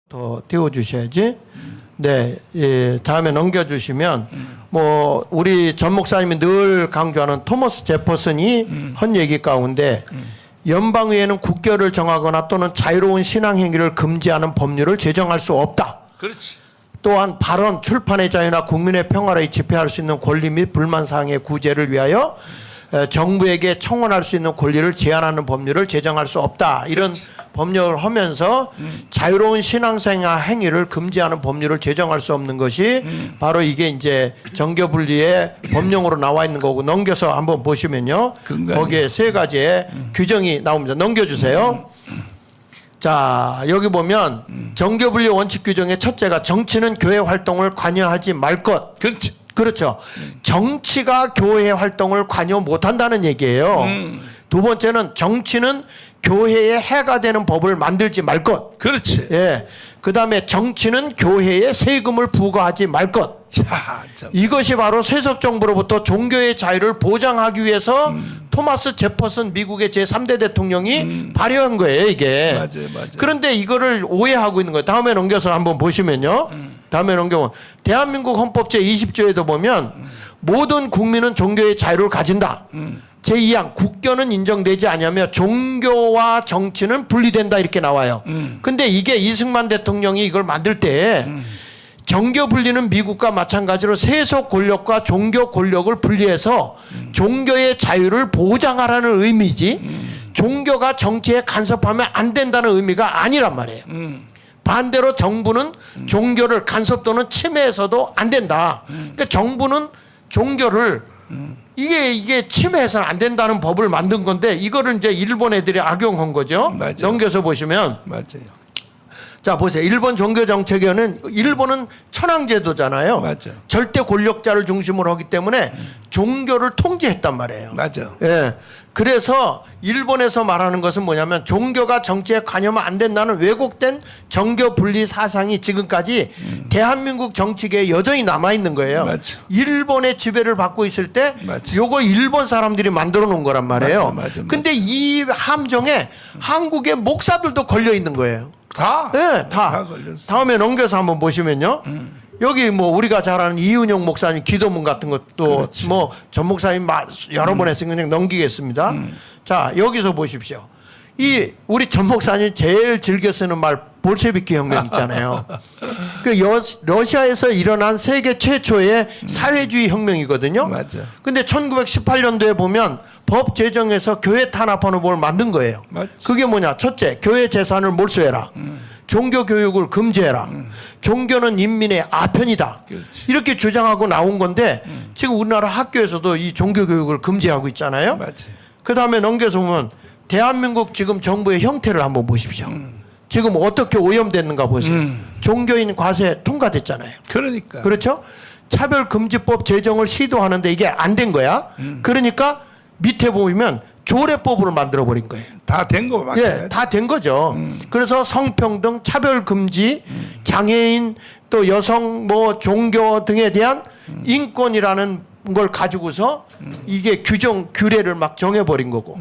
더 띄워주셔야지. 네, 예, 다음에 넘겨주시면 뭐 우리 전 목사님이 늘 강조하는 토머스 제퍼슨이 한 얘기 가운데 연방의회는 국교를 정하거나 또는 자유로운 신앙 행위를 금지하는 법률을 제정할 수 없다. 그렇지. 또한 발언, 출판의 자유나 국민의 평화를 집회할 수 있는 권리 및 불만 사항의 구제를 위하여 정부에게 청원할 수 있는 권리를 제한하는 법률을 제정할 수 없다. 이런 법률을 하면서 자유로운 신앙생활 행위를 금지하는 법률을 제정할 수 없는 것이 바로 이게 이제 정교분리의 법령으로 나와 있는 거고, 넘겨서 한번 보시면요. 거기에 세 가지의 규정이 나옵니다. 넘겨주세요. 자, 여기 보면 정교분리 원칙 규정의 첫째가 정치는 교회 활동을 관여하지 말 것. 그렇지. 그렇죠. 정치가 교회 활동을 관여 못한다는 얘기예요. 두 번째는 정치는 교회에 해가 되는 법을 만들지 말 것. 그렇지. 예. 그 다음에 정치는 교회에 세금을 부과하지 말 것. 자, 참. 이것이 바로 세속 정부로부터 종교의 자유를 보장하기 위해서 토마스 제퍼슨 미국의 제3대 대통령이 발의한 거예요, 이게. 맞아요, 맞아요. 그런데 이거를 오해하고 있는 거예요. 다음에 넘겨서 한번 보시면요. 다음에 넘겨보면 대한민국 헌법 제20조에도 보면 모든 국민은 종교의 자유를 가진다. 제2항 국교는 인정되지 않으며 종교와 정치는 분리된다 이렇게 나와요. 근데 이게 이승만 대통령이 이걸 만들 때 정교 분리는 미국과 마찬가지로 세속 권력과 종교 권력을 분리해서 종교의 자유를 보장하라는 의미지 종교가 정치에 간섭하면 안 된다는 의미가 아니란 말이에요. 반대로 정부는 종교를 간섭 또는 침해해서도 안 된다. 그러니까 정부는 종교를 이게 침해해서는 안 된다는 법을 만든 건데 이거를 이제 일본 애들이 악용한 거죠. 맞아요. 넘겨서 보시면 맞아요. 자 보세요. 일본 종교정책위원회는 일본은 천황제도잖아요. 맞아요. 절대 권력자를 중심으로 하기 때문에 종교를 통제했단 말이에요. 맞아요. 예. 그래서 일본에서 말하는 것은 뭐냐면 종교가 정치에 관여하면 안 된다는 왜곡된 정교 분리 사상이 지금까지 대한민국 정치계에 여전히 남아 있는 거예요. 맞죠. 일본의 지배를 받고 있을 때 맞죠. 요거 일본 사람들이 만들어 놓은 거란 말이에요. 맞아. 근데 이 함정에 한국의 목사들도 걸려 있는 거예요. 다. 네, 다 걸렸어. 다음에 넘겨서 한번 보시면요. 여기 뭐 우리가 잘 아는 이은영 목사님 기도문 같은 것도 그렇지. 뭐 전 목사님 여러 번 했으니까 그냥 넘기겠습니다. 자, 여기서 보십시오. 이 우리 전 목사님 제일 즐겨 쓰는 말 볼셰비키 혁명 있잖아요. 그 러시아에서 일어난 세계 최초의 사회주의 혁명이거든요. 맞아. 근데 1918년도에 보면 법 제정에서 교회 탄압하는 법을 만든 거예요. 맞지. 그게 뭐냐? 첫째, 교회 재산을 몰수해라. 종교 교육을 금지해라. 종교는 인민의 아편이다. 그렇지. 이렇게 주장하고 나온 건데 지금 우리나라 학교에서도 이 종교 교육을 금지하고 있잖아요. 맞지. 그 다음에 넘겨서 보면 대한민국 지금 정부의 형태를 한번 보십시오. 지금 어떻게 오염됐는가 보세요. 종교인 과세 통과됐잖아요. 그러니까. 그렇죠? 차별금지법 제정을 시도하는데 이게 안 된 거야. 그러니까 밑에 보면 조례법으로 만들어버린 거예요. 다 된 거 맞아요. 예, 다 된 거죠. 그래서 성평등, 차별금지, 장애인, 또 여성, 뭐 종교 등에 대한 인권이라는 걸 가지고서 이게 규례를 막 정해버린 거고.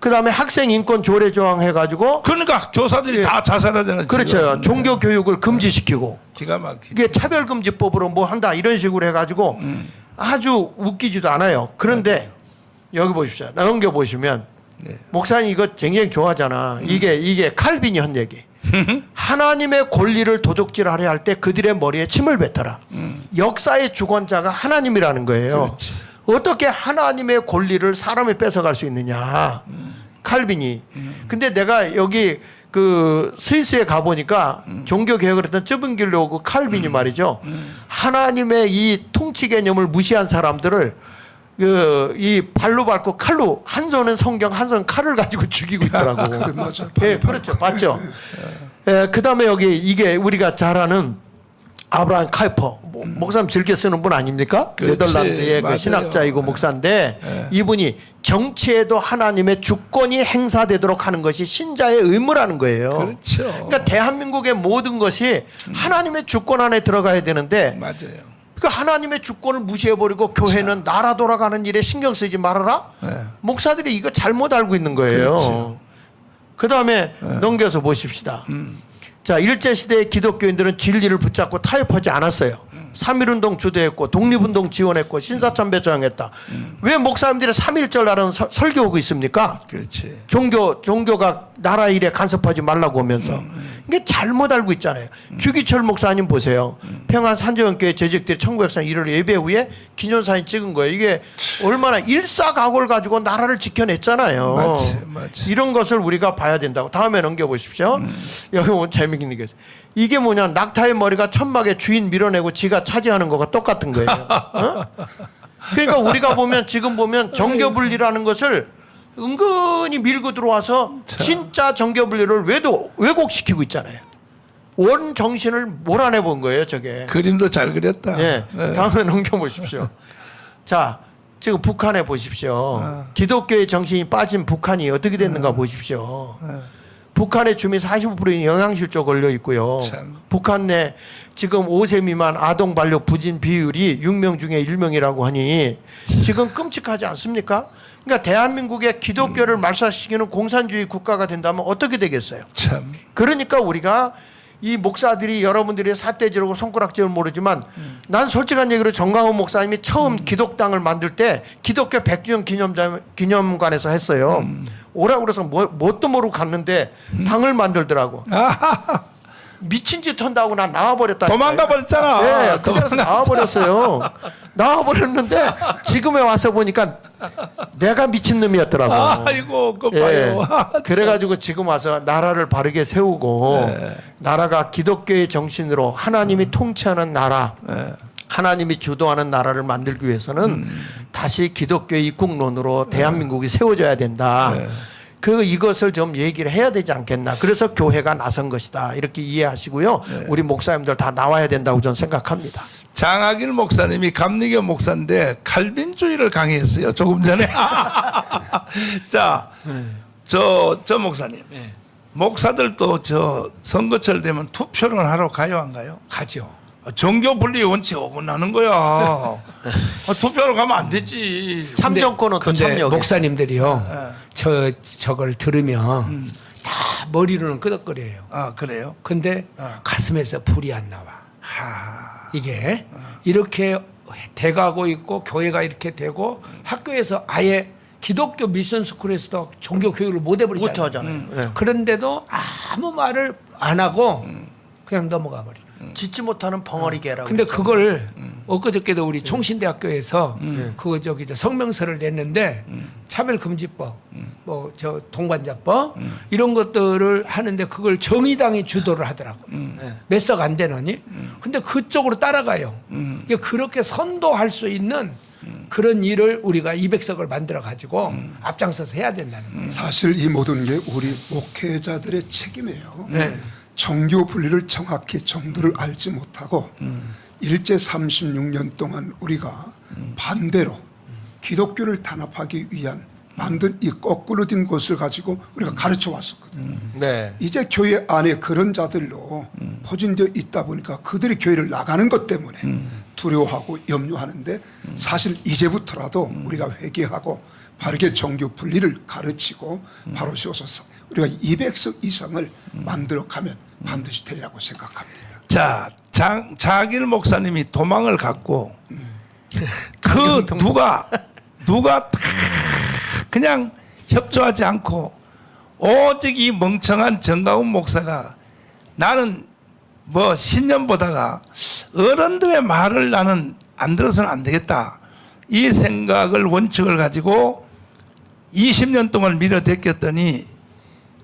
그 다음에 학생 인권 조례 조항 해가지고. 그러니까 교사들이 예. 다 자살하잖아요. 그렇죠. 지금. 종교 교육을 금지시키고. 기가 막히지. 이게 차별금지법으로 뭐 한다 이런 식으로 해가지고 아주 웃기지도 않아요. 그런데 여기 보십시오. 넘겨보시면 네. 목사님 이거 굉장히 좋아하잖아. 이게 칼빈이 한 얘기. 하나님의 권리를 도적질하려 할 때 그들의 머리에 침을 뱉어라. 역사의 주권자가 하나님이라는 거예요. 그렇지. 어떻게 하나님의 권리를 사람이 뺏어갈 수 있느냐. 칼빈이. 근데 내가 여기 그 스위스에 가보니까 종교개혁을 했던 쯔빙길로 그 칼빈이 말이죠. 하나님의 이 통치 개념을 무시한 사람들을 이 발로 밟고 칼로 한 손은 성경 한 손은 칼을 가지고 죽이고 있더라고. 맞아. 예, 그렇죠. 맞죠. 예, 그다음에 여기 이게 우리가 잘 아는 아브라함 카이퍼 목사님 즐겨 쓰는 분 아닙니까? 그렇지. 네덜란드의 맞아요. 그 신학자이고 목사인데 이분이 정치에도 하나님의 주권이 행사되도록 하는 것이 신자의 의무라는 거예요. 그렇죠. 그러니까 대한민국의 모든 것이 하나님의 주권 안에 들어가야 되는데 맞아요. 그 하나님의 주권을 무시해버리고 교회는 나라 돌아가는 일에 신경 쓰지 말아라? 네. 목사들이 이거 잘못 알고 있는 거예요. 그렇죠. 그 다음에 넘겨서 보십시다. 자, 일제시대의 기독교인들은 진리를 붙잡고 타협하지 않았어요. 3.1운동 주도했고 독립운동 지원했고 신사참배 저항했다. 왜 목사님들이 3.1절 날은 설교하고 있습니까? 그렇지. 종교가 나라 일에 간섭하지 말라고 하면서 이게 잘못 알고 있잖아요. 주기철 목사님 보세요. 평안 산정교회 재직들이 1904년 1월 예배 후에 기념사진 찍은 거예요. 이게 얼마나 일사각오를 가지고 나라를 지켜냈잖아요. 맞지. 이런 것을 우리가 봐야 된다고. 다음에 넘겨보십시오. 여기 보면 재밌는 게 있어요. 이게 뭐냐, 낙타의 머리가 천막에 주인 밀어내고 지가 차지하는 거가 똑같은 거예요. 어? 그러니까 우리가 보면 지금 보면 정교분리라는 것을 은근히 밀고 들어와서 진짜 정교분리를 왜곡시키고 있잖아요. 원 정신을 몰아내 본 거예요, 저게. 그림도 잘 그렸다. 예. 다음에 넘겨보십시오. 자, 지금 북한에 보십시오. 기독교의 정신이 빠진 북한이 어떻게 됐는가 보십시오. 북한의 주민 45%는 영양실조 걸려 있고요. 참. 북한 내 지금 5세 미만 아동 반려 부진 비율이 6명 중에 1명이라고 하니 지금 끔찍하지 않습니까? 그러니까 대한민국의 기독교를 말살시키는 공산주의 국가가 된다면 어떻게 되겠어요? 참. 그러니까 우리가 이 목사들이 여러분들이 삿대질하고 손가락질을 모르지만 난 솔직한 얘기로 정광훈 목사님이 처음 기독당을 만들 때 기독교 100주년 기념관에서 했어요. 오라고 그래서 뭣도 모르고 갔는데 당을 만들더라고. 미친 짓 한다고 난 나와버렸다. 도망가 버렸잖아. 네, 그 자리에서 나와버렸어요. 나와버렸는데 지금에 와서 보니까 내가 미친 놈이었더라고. 아이고, 그거 예. 봐요. 그래가지고 지금 와서 나라를 바르게 세우고 나라가 기독교의 정신으로 하나님이 통치하는 나라, 하나님이 주도하는 나라를 만들기 위해서는 다시 기독교의 입국론으로 대한민국이 세워져야 된다. 그리고 이것을 좀 얘기를 해야 되지 않겠나. 그래서 교회가 나선 것이다. 이렇게 이해하시고요. 우리 목사님들 다 나와야 된다고 저는 생각합니다. 장학일 목사님이 감리교 목사인데 칼빈주의를 강의했어요. 조금 전에. 자, 저 목사님. 목사들도 저 선거철 되면 투표를 하러 가요, 안 가요? 가죠. 정교 분리 원칙 어긋나는 거야. 투표를 가면 안 되지. 참정권은 또 근데 참여해. 목사님들이요. 저걸 들으면 다 머리로는 끄덕거려요. 아, 그래요? 근데 가슴에서 불이 안 나와. 이게 이렇게 돼가고 있고 교회가 이렇게 되고 학교에서 아예 기독교 미션 스쿨에서도 종교 교육을 못 해버리잖아요. 못 하잖아요. 예. 그런데도 아무 말을 안 하고 그냥 넘어가 버려. 짓지 못하는 벙어리개라고. 근데 그걸 엊그저께도 우리 총신대학교에서 그거 저기 성명서를 냈는데 차별금지법, 뭐 저 동반자법 이런 것들을 하는데 그걸 정의당이 주도를 하더라고. 몇 석 안 되느니. 근데 그쪽으로 따라가요. 이게 그렇게 선도할 수 있는 그런 일을 우리가 200석을 만들어 가지고 앞장서서 해야 된다는 거예요. 사실 이 모든 게 우리 목회자들의 책임이에요. 네. 정교 분리를 정확히 정도를 알지 못하고 일제 36년 동안 우리가 반대로 기독교를 단합하기 위한 만든 이 거꾸로 된 것을 가지고 우리가 가르쳐 왔었거든요. 네. 이제 교회 안에 그런 자들로 포진되어 있다 보니까 그들이 교회를 나가는 것 때문에 두려워하고 염려하는데 사실 이제부터라도 우리가 회개하고 바르게 정교 분리를 가르치고 바로 세워서 우리가 200석 이상을 만들어 가면 반드시 되리라고 생각합니다. 자, 장학일 목사님이 도망을 갔고 그 누가 다 그냥 협조하지 않고 오직 이 멍청한 정가훈 목사가 나는 뭐 신년 보다가 어른들의 말을 나는 안 들어서는 안 되겠다. 이 생각을 원칙을 가지고 20년 동안 밀어댔겼더니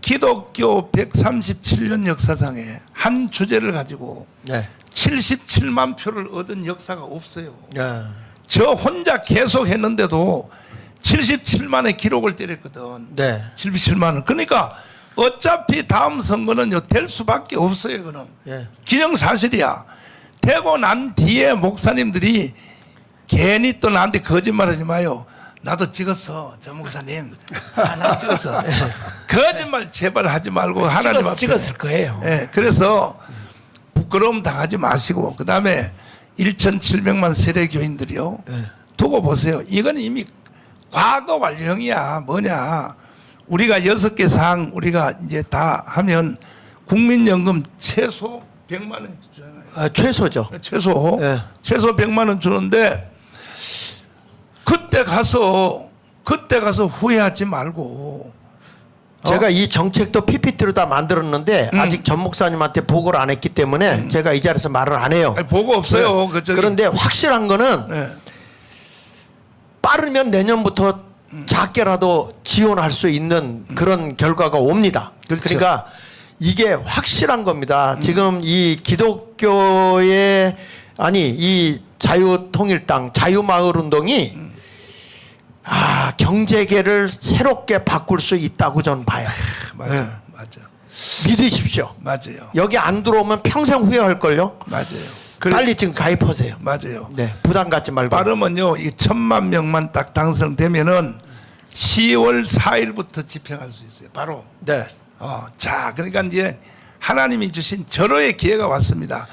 기독교 137년 역사상에 한 주제를 가지고 네. 77만 표를 얻은 역사가 없어요. 네. 저 혼자 계속 했는데도 77만의 기록을 때렸거든. 네. 77만은. 그러니까 어차피 다음 선거는 될 수밖에 없어요. 그는 예. 기정사실이야. 되고 난 뒤에 목사님들이 괜히 또 나한테 거짓말하지 마요. 나도 찍었어, 저 목사님. 나 찍었어. 거짓말 제발 하지 말고 하나님 앞에. 찍었을 거예요. 예, 그래서 부끄러움 당하지 마시고 그 다음에 1,700만 세례 교인들이요. 두고 보세요. 이건 이미 과거 완령이야. 뭐냐? 우리가 6개 사항 우리가 이제 다 하면 국민연금 최소 100만 원 주잖아요. 최소죠. 최소 예. 최소 100만 원 주는데 그때 가서 후회하지 말고 제가 이 정책도 PPT로 다 만들었는데 아직 전 목사님한테 보고를 안 했기 때문에 제가 이 자리에서 말을 안 해요. 아니, 보고 없어요. 그런데 확실한 거는 예. 빠르면 내년부터 작게라도 지원할 수 있는 그런 결과가 옵니다. 그렇죠. 그러니까 이게 확실한 겁니다. 지금 이 기독교의 이 자유통일당 자유마을운동이 경제계를 새롭게 바꿀 수 있다고 저는 봐요. 맞아, 네. 맞아, 믿으십시오. 맞아요, 여기 안 들어오면 평생 후회할걸요. 맞아요. 빨리 지금 가입하세요. 맞아요. 네, 부담 갖지 말고. 빠르면요, 이 1,000만 명만 딱 당선되면은 10월 4일부터 집행할 수 있어요. 바로. 네. 자, 그러니까 이제 하나님이 주신 절호의 기회가 왔습니다.